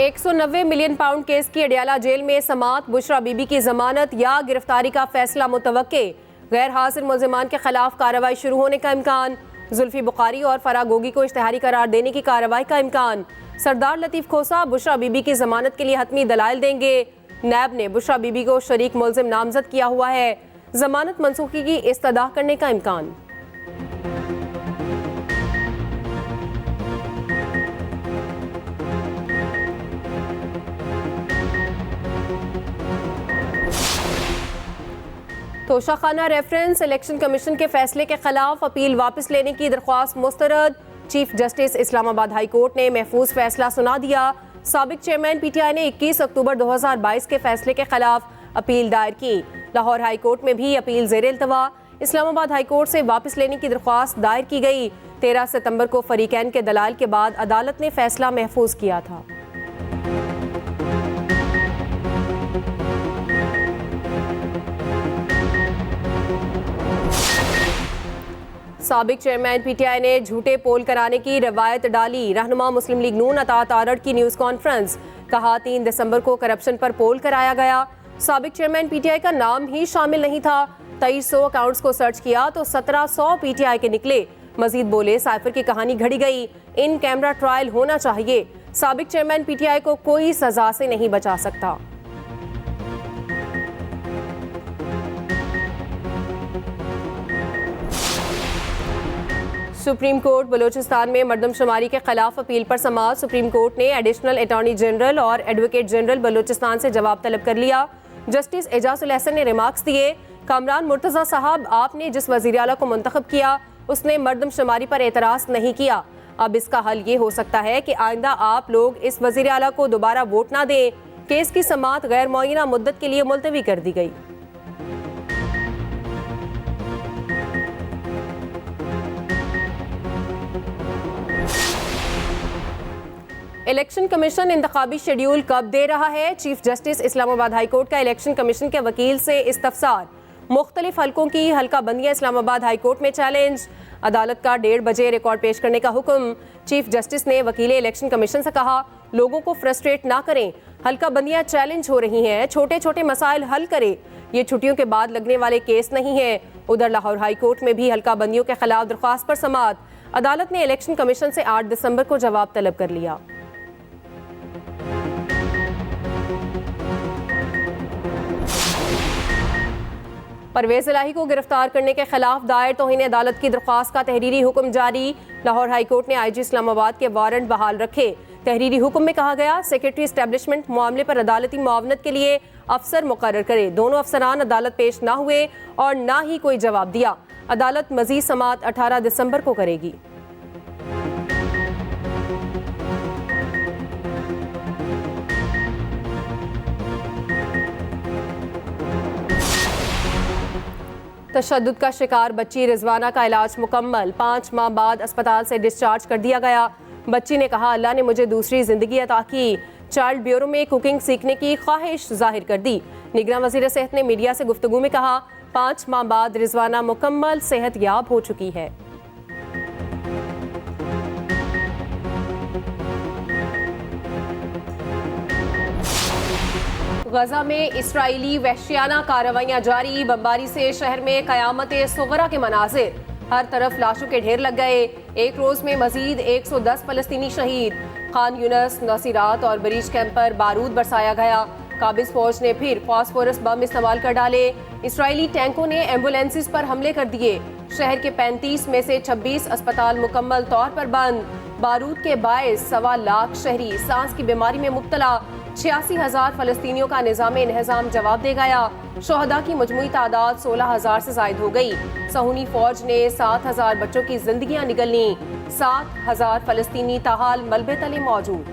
190 million pound case की Adiala jail में समात, बुशरा बीबी की जमानत या गिरफ्तारी का फैसला मुतवक्के। गैर हाजिर मुल्जिमान के खिलाफ कार्रवाई शुरू होने का इम्कान। जुल्फी बुखारी और फराह गोगी को इश्तिहारी करार देने की कार्रवाई का इम्कान। सरदार लतीफ खोसा बुशरा बीबी की जमानत के लिए हतमी दलाइल देंगे। नैब ने बुशरा बीबी को शरीक मुल्जिम नामजद किया हुआ है। जमानत मनसूखी की इस्तदा करने का इम्कान। तोशाखाना रेफरेंस इलेक्शन कमीशन के फैसले के खिलाफ अपील वापस लेने की दरख्वास्त मुस्तरद। Chief justice Islamabad high court ने महफूज फैसला सुना दिया। साबिक चेयरमैन पीटीआई ने 21 अक्टूबर 2022 के फैसले के खिलाफ अपील दायर की। लाहौर हाई कोर्ट में भी अपील ज़ेर इल्तवा। इस्लामाबाद हाई कोर्ट से वापस लेने की दरख्वास्त दायर की गई। 13 सितंबर को फरीकैन के दलाल के बाद अदालत ने फैसला महफूज किया था। साबिक चेयरमैन पीटीआई ने झूठे पोल कराने की रवायत डाली। रहनुमा मुस्लिम लीग नून अतात आरड़ की न्यूज़ कॉन्फ्रेंस। कहा 3 दिसंबर को करप्शन पर पोल कराया गया। साबिक चेयरमैन पीटीआई का नाम ही शामिल नहीं था। 2300 अकाउंट्स को सर्च किया तो 1700 पीटीआई के निकले। मजीद बोले साइफर की कहानी घड़ी गई। इन कैमरा ट्रायल होना चाहिए। साबिक चेयरमैन पीटीआई को कोई सजा से नहीं बचा सकता। सुप्रीम कोर्ट बलोचिस्तान में मर्दमशुमारी के खिलाफ अपील पर समाअत। सुप्रीम कोर्ट ने एडिशनल अटॉर्नी जनरल और एडवोकेट जनरल बलोचिस्तान से जवाब तलब कर लिया। जस्टिस एजाजुल हसन ने रिमार्क्स दिए। कामरान मुर्तज़ा साहब, आपने जिस वज़ीर आला को मुंतखब किया उसने मर्दमशुमारी पर एतराज़ नहीं किया। अब इसका हल ये हो सकता है कि आइंदा आप लोग इस वज़ीर आला को दोबारा वोट ना दें। केस की समाअत गैर मुअय्यना मुद्दत के लिए मुलतवी कर दी गई। इलेक्शन कमीशन इंतखाबी शेड्यूल कब दे रहा है? Chief justice Islamabad high court का इलेक्शन कमीशन के वकील से इस्तफसार। मुख्तलिफ हलकों की हल्का बंदियाँ इस्लामाबाद हाई कोर्ट में चैलेंज। अदालत का 1:30 बजे रिकॉर्ड पेश करने का हुक्म। चीफ जस्टिस ने वकील इलेक्शन कमीशन से कहा, लोगों को फ्रस्ट्रेट ना करें, हल्का बंदियाँ चैलेंज हो रही हैं, छोटे छोटे मसाइल हल करें। ये छुट्टियों के बाद लगने वाले केस नहीं है। उधर लाहौर हाई कोर्ट में भी हल्का बंदियों के खिलाफ दरख्वास्त पर समाअत। अदालत ने इलेक्शन कमीशन से 8 दिसंबर को जवाब तलब कर लिया। परवेज इलाही को गिरफ्तार करने के खिलाफ दायर तौहीन अदालत की दरख्वास्त का तहरीरी हुक्म जारी। लाहौर हाई कोर्ट ने आईजी इस्लामाबाद के वारंट बहाल रखे। तहरीरी हुक्म में कहा गया, सेक्रेटरी एस्टेब्लिशमेंट मामले पर अदालती मुआवनत के लिए अफसर मुकर्रर करे। दोनों अफसरान अदालत पेश ना हुए और ना ही कोई जवाब दिया। अदालत मजीद समाअत 18 दिसंबर को करेगी। तशद्दुद का शिकार बच्ची रिजवाना का इलाज मुकम्मल। 5 माह बाद अस्पताल से डिस्चार्ज कर दिया गया। बच्ची ने कहा, अल्लाह ने मुझे दूसरी जिंदगी अता की। चाइल्ड ब्यूरो में कुकिंग सीखने की ख्वाहिश जाहिर कर दी। निगरान वज़ीर सेहत ने मीडिया से गुफ्तगू में कहा, 5 माह बाद रिजवाना मुकम्मल सेहत याब हो चुकी है। गजा में इस्राइली वहशियाना कार्रवाइयां जारी। बमबारी से शहर में क़यामत सुगरा के मनाजिर। हर तरफ लाशों के ढेर लग गए। एक रोज में मजीद 110 फलस्तीनी शहीद। खान यूनस, नसीरात और बरीज कैंप पर बारूद बरसाया गया। काबिज फौज ने फिर फास्फोरस बम इस्तेमाल कर डाले। इसराइली टैंकों ने एम्बुलेंसेस पर हमले कर दिए। शहर के 35 में से 26 अस्पताल मुकम्मल तौर पर बंद। बारूद के बायस 1.25 लाख शहरी सांस की बीमारी में मुब्तला। 86,000 फलस्तीनियों का निज़ाम इंतज़ाम जवाब दे गया। शोहदा की मजमूई तादाद 16,000 से ज़ायद हो गई। सहूनी फौज ने 7,000 बच्चों की जिंदगियां निगली। 7,000 फलस्तीनी ताहाल मलबे तले मौजूद।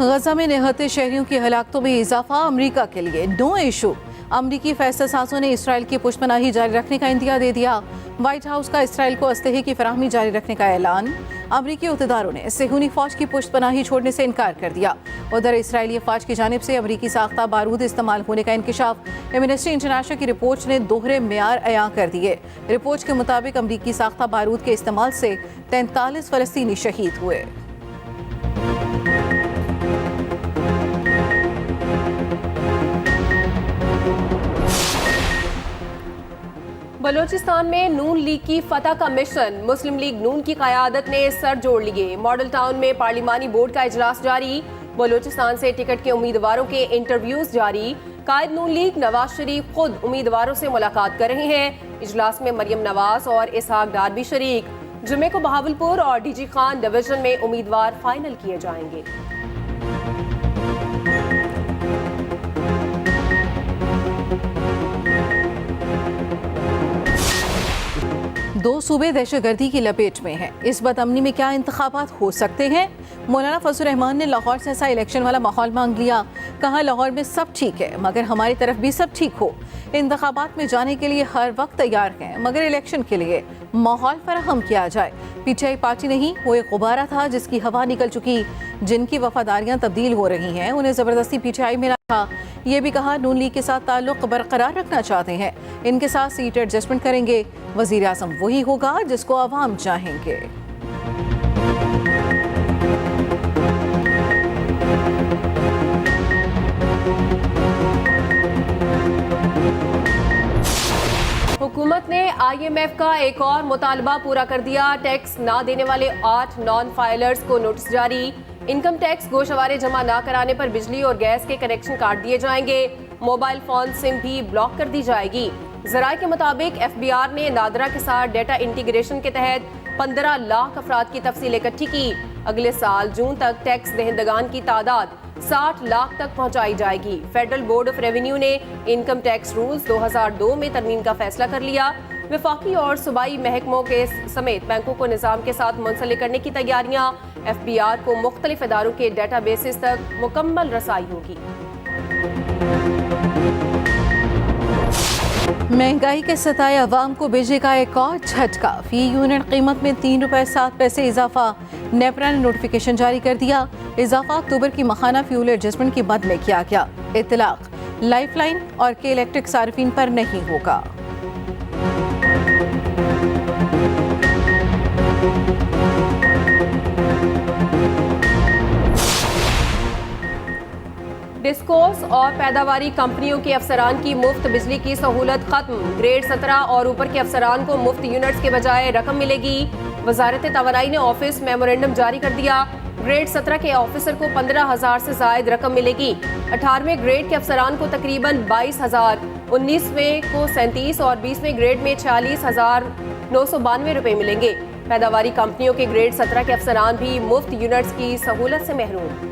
गजा में निहत्ते शहरियों की हलाकतों में इजाफा अमरीका के लिए नो इशू। अमरीकी फैसला साजों ने इसराइल की पुष्पनाही जारी रखने का इंदिया दे दिया। व्हाइट हाउस का इसराइल को असलहे की फराहमी जारी रखने का ऐलान। अमरीकी उहदेदारों ने सेहूनी फौज की पुष्पनाही छोड़ने से इनकार कर दिया। उधर इसराइली अफवाज की जानिब से अमरीकी साख्ता बारूद इस्तेमाल होने का इंकशाफ एमनेस्टी इंटरनेशनल की रिपोर्ट ने दोहरे मेयार अयां कर दिए। रिपोर्ट के मुताबिक अमरीकी साख्ता बारूद के इस्तेमाल से 43 फलस्तीनी शहीद हुए। बलूचिस्तान में नून लीग की फतह का मिशन, मुस्लिम लीग नून की क़यादत ने सर जोड़ लिए। मॉडल टाउन में पार्लिमानी बोर्ड का इजलास जारी, बलूचिस्तान से टिकट के उम्मीदवारों के इंटरव्यूज जारी। कायद नून लीग नवाज शरीफ खुद उम्मीदवारों से मुलाकात कर रहे हैं। इजलास में मरियम नवाज और इसहाक डार भी शरीक। जुमे को बहावलपुर और डीजी खान डिवीजन में उम्मीदवार फाइनल किए जाएंगे। दो सूबे दहशतगर्दी की लपेट में हैं। इस बदअमनी में क्या इंतखाबात हो सकते हैं? मौलाना फजल रहमान ने लाहौर से ऐसा इलेक्शन वाला माहौल मांग लिया। कहा लाहौर में सब ठीक है मगर हमारी तरफ भी सब ठीक हो। इंतखाबात में जाने के लिए हर वक्त तैयार हैं मगर इलेक्शन के लिए माहौल फराहम किया जाए। पीटीआई पार्टी नहीं, वो एक गुब्बारा था जिसकी हवा निकल चुकी। जिनकी वफादारियां तब्दील हो रही हैं उन्हें ज़बरदस्ती पीटीआई में रखा। ये भी कहा नून लीग के साथ ताल्लुक बरकरार रखना चाहते हैं, इनके साथ सीट एडजस्टमेंट करेंगे। वज़ीर आज़म वही होगा जिसको अवाम चाहेंगे। हुकूमत ने IMF का एक और मुतालबा पूरा कर दिया। टैक्स ना देने वाले 8 नॉन फाइलर्स को नोटिस जारी। इनकम टैक्स गोशवारे जमा ना कराने पर बिजली और गैस के कनेक्शन काट दिए जाएंगे। मोबाइल फोन सिम भी ब्लॉक कर दी जाएगी। जराये के मुताबिक FBI ने नादरा के साथ डेटा इंटीग्रेशन के तहत 15 लाख अफराद की तफसील इकट्ठी की। अगले साल जून तक टैक्स दहिंदगान की तादाद 60 लाख तक पहुंचाई जाएगी। फेडरल बोर्ड ऑफ रेवेन्यू ने इनकम टैक्स रूल्स 2002 में तरमीम का फैसला कर लिया। वफाकी और सूबाई महकमों के समेत बैंकों को निज़ाम के साथ मुंसलिक करने की तैयारियां। FBI को मुख्तलिफ इदारों के डेटा बेसिस तक मुकम्मल रसाई होगी। महंगाई के सताए अवाम को बिजली का एक और झटका। फी यूनिट कीमत में 3 रुपए 7 पैसे इजाफा। नेपरा ने नोटिफिकेशन जारी कर दिया। इजाफा अक्टूबर की माहाना फ्यूल एडजस्टमेंट की मद में किया गया। इतलाक लाइफलाइन और के इलेक्ट्रिक सार्फिन पर नहीं होगा। डिस्कोस और पैदावारी कंपनियों के अफसरान की मुफ्त बिजली की सहूलत खत्म। ग्रेड 17 और ऊपर के अफसरान को मुफ्त यूनिट्स के बजाय रकम मिलेगी। वजारत तवानाई ने ऑफिस मेमोरेंडम जारी कर दिया। ग्रेड 17 के ऑफिसर को 15,000 से जायद रकम मिलेगी। 18वें ग्रेड के अफसरान को तकरीबन 22,000, 19वें को 37 और 20वें ग्रेड में 46,992 रुपए मिलेंगे। पैदावारी कंपनियों के ग्रेड 17 के अफसरान भी मुफ्त यूनिट्स की सहूलत से महरूम।